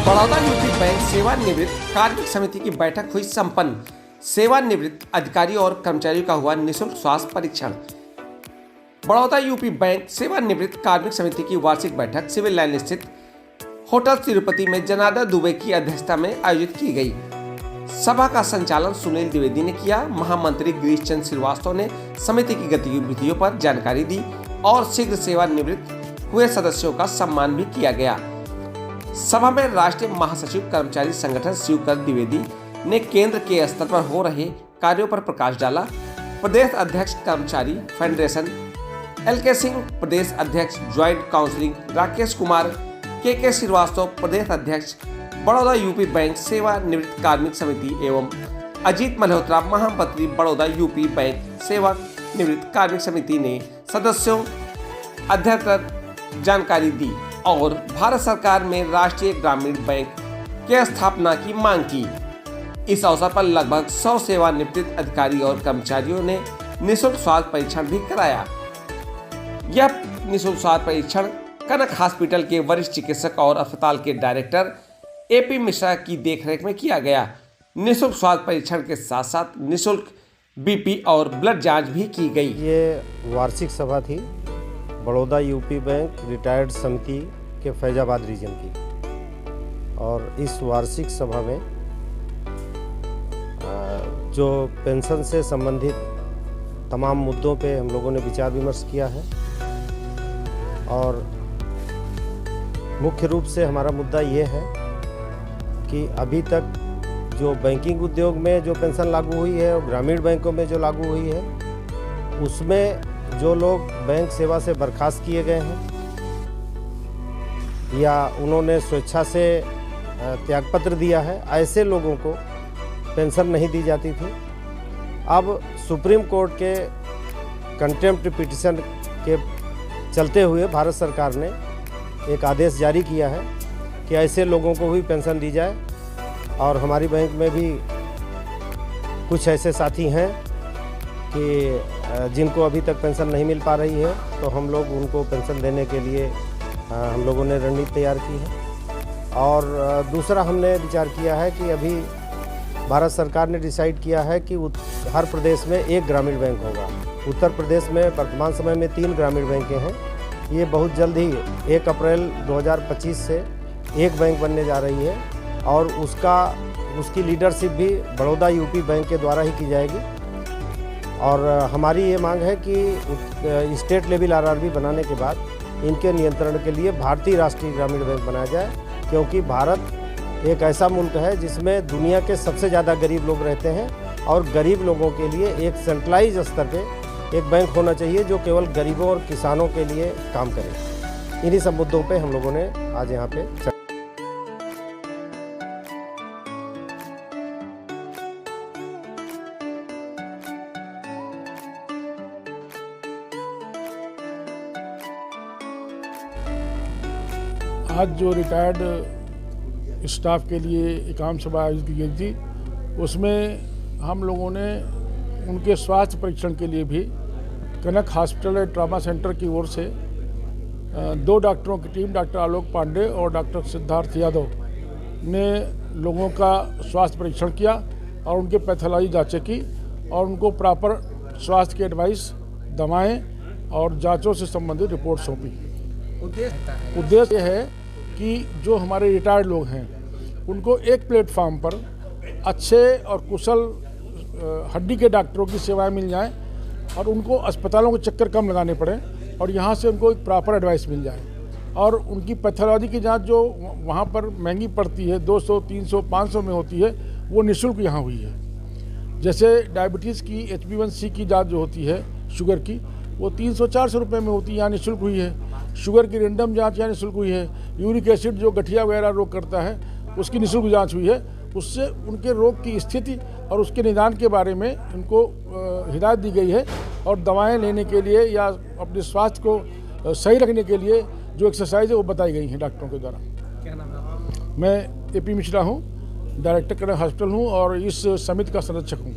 Baroda UP bank सेवानिवृत्त कार्मिक समिति की बैठक हुई संपन्न। सेवानिवृत्त अधिकारियों और कर्मचारियों का हुआ निःशुल्क स्वास्थ्य परीक्षण। बड़ौदा यूपी बैंक सेवानिवृत्त कार्मिक समिति की वार्षिक बैठक सिविल लाइन स्थित होटल तिरुपति में जनार्दन दुबे की अध्यक्षता में आयोजित की गई। सभा का संचालन सुनील द्विवेदी ने किया। महामंत्री गिरीश चंद्र श्रीवास्तव ने समिति की गतिविधियों पर जानकारी दी और शीघ्र सेवानिवृत्त हुए सदस्यों का सम्मान भी किया गया। सभा में राष्ट्रीय महासचिव कर्मचारी संगठन शिवकर द्विवेदी ने केंद्र के स्तर पर हो रहे कार्यों पर प्रकाश डाला। प्रदेश अध्यक्ष कर्मचारी फेडरेशन LK सिंह, प्रदेश अध्यक्ष joint counselling Rakesh Kumar, KK Srivastava, प्रदेश अध्यक्ष बड़ौदा यूपी बैंक सेवानिवृत्त कार्मिक समिति एवं अजीत मल्होत्रा, महामंत्री बड़ौदा यूपी बैंक सेवानिवृत्त कार्मिक समिति ने सदस्यों अध्यक्षता जानकारी दी और भारत सरकार में राष्ट्रीय ग्रामीण बैंक की स्थापना की मांग की। इस अवसर पर लगभग 100 सेवानिवृत्त अधिकारी और कर्मचारियों ने निःशुल्क स्वास्थ्य परीक्षण भी कराया। यह निःशुल्क स्वास्थ्य परीक्षण कनक हॉस्पिटल के वरिष्ठ चिकित्सक और अस्पताल के डायरेक्टर AP मिश्रा की देखरेख में किया गया। निःशुल्क स्वास्थ्य परीक्षण के साथ साथ निःशुल्क BP और ब्लड जांच भी की गई। ये वार्षिक सभा थी बड़ौदा यूपी बैंक रिटायर्ड समिति के फैजाबाद रीजन की, और इस वार्षिक सभा में जो पेंशन से संबंधित तमाम मुद्दों पे हम लोगों ने विचार विमर्श किया है। और मुख्य रूप से हमारा मुद्दा ये है कि अभी तक जो बैंकिंग उद्योग में जो पेंशन लागू हुई है और ग्रामीण बैंकों में जो लागू हुई है, उसमें जो लोग बैंक सेवा से बर्खास्त किए गए हैं या उन्होंने स्वेच्छा से त्यागपत्र दिया है, ऐसे लोगों को पेंशन नहीं दी जाती थी। अब सुप्रीम कोर्ट के कंटेम्प्ट पिटीशन के चलते हुए भारत सरकार ने एक आदेश जारी किया है कि ऐसे लोगों को भी पेंशन दी जाए। और हमारी बैंक में भी कुछ ऐसे साथी हैं कि जिनको अभी तक पेंशन नहीं मिल पा रही है, तो हम लोग उनको पेंशन देने के लिए हम लोगों ने रणनीति तैयार की है। और दूसरा हमने विचार किया है कि अभी भारत सरकार ने डिसाइड किया है कि हर प्रदेश में एक ग्रामीण बैंक होगा। उत्तर प्रदेश में वर्तमान समय में 3 ग्रामीण बैंकें हैं। ये बहुत जल्द ही 1 अप्रैल 2025 से एक बैंक बनने जा रही है और उसकी लीडरशिप भी बड़ौदा यूपी बैंक के द्वारा ही की जाएगी। और हमारी ये मांग है कि स्टेट लेवल RRB बनाने के बाद इनके नियंत्रण के लिए भारतीय राष्ट्रीय ग्रामीण बैंक बनाया जाए, क्योंकि भारत एक ऐसा मुल्क है जिसमें दुनिया के सबसे ज़्यादा गरीब लोग रहते हैं और गरीब लोगों के लिए एक सेंट्रलाइज स्तर पे एक बैंक होना चाहिए जो केवल गरीबों और किसानों के लिए काम करे। इन्हीं सब मुद्दों पे हम लोगों ने आज यहाँ पे आज जो रिटायर्ड स्टाफ के लिए एक आम सभा आयोजित की गई थी, उसमें हम लोगों ने उनके स्वास्थ्य परीक्षण के लिए भी कनक हॉस्पिटल एंड ट्रॉमा सेंटर की ओर से 2 डॉक्टरों की टीम, डॉक्टर आलोक पांडे और डॉक्टर सिद्धार्थ यादव ने लोगों का स्वास्थ्य परीक्षण किया और उनके पैथोलॉजी जांचें की और उनको प्रॉपर स्वास्थ्य की एडवाइस, दवाएं और जांचों से संबंधित रिपोर्ट सौंपी। उद्देश्य है कि जो हमारे रिटायर्ड लोग हैं उनको एक प्लेटफार्म पर अच्छे और कुशल हड्डी के डॉक्टरों की सेवाएं मिल जाएं और उनको अस्पतालों के चक्कर कम लगाने पड़ें और यहाँ से उनको एक प्रॉपर एडवाइस मिल जाए। और उनकी पैथोलॉजी की जांच जो वहाँ पर महंगी पड़ती है, 200, 300, 500 में होती है, वो निःशुल्क यहाँ हुई है। जैसे डायबिटीज़ की HbA1c की जाँच जो होती है शुगर की, वो 300-400 रुपये में होती है, यहाँ निःशुल्क हुई है। शुगर की रेंडम जांच यहाँ निःशुल्क हुई है। यूरिक एसिड जो गठिया वगैरह रोग करता है उसकी निःशुल्क जांच हुई है। उससे उनके रोग की स्थिति और उसके निदान के बारे में उनको हिदायत दी गई है और दवाएं लेने के लिए या अपने स्वास्थ्य को सही रखने के लिए जो एक्सरसाइज है वो बताई गई हैं डॉक्टरों के द्वारा। क्या नाम है? मैं AP मिश्रा हूँ, डायरेक्टर कनक हॉस्पिटल हूँ और इस समिति का संरक्षक हूँ।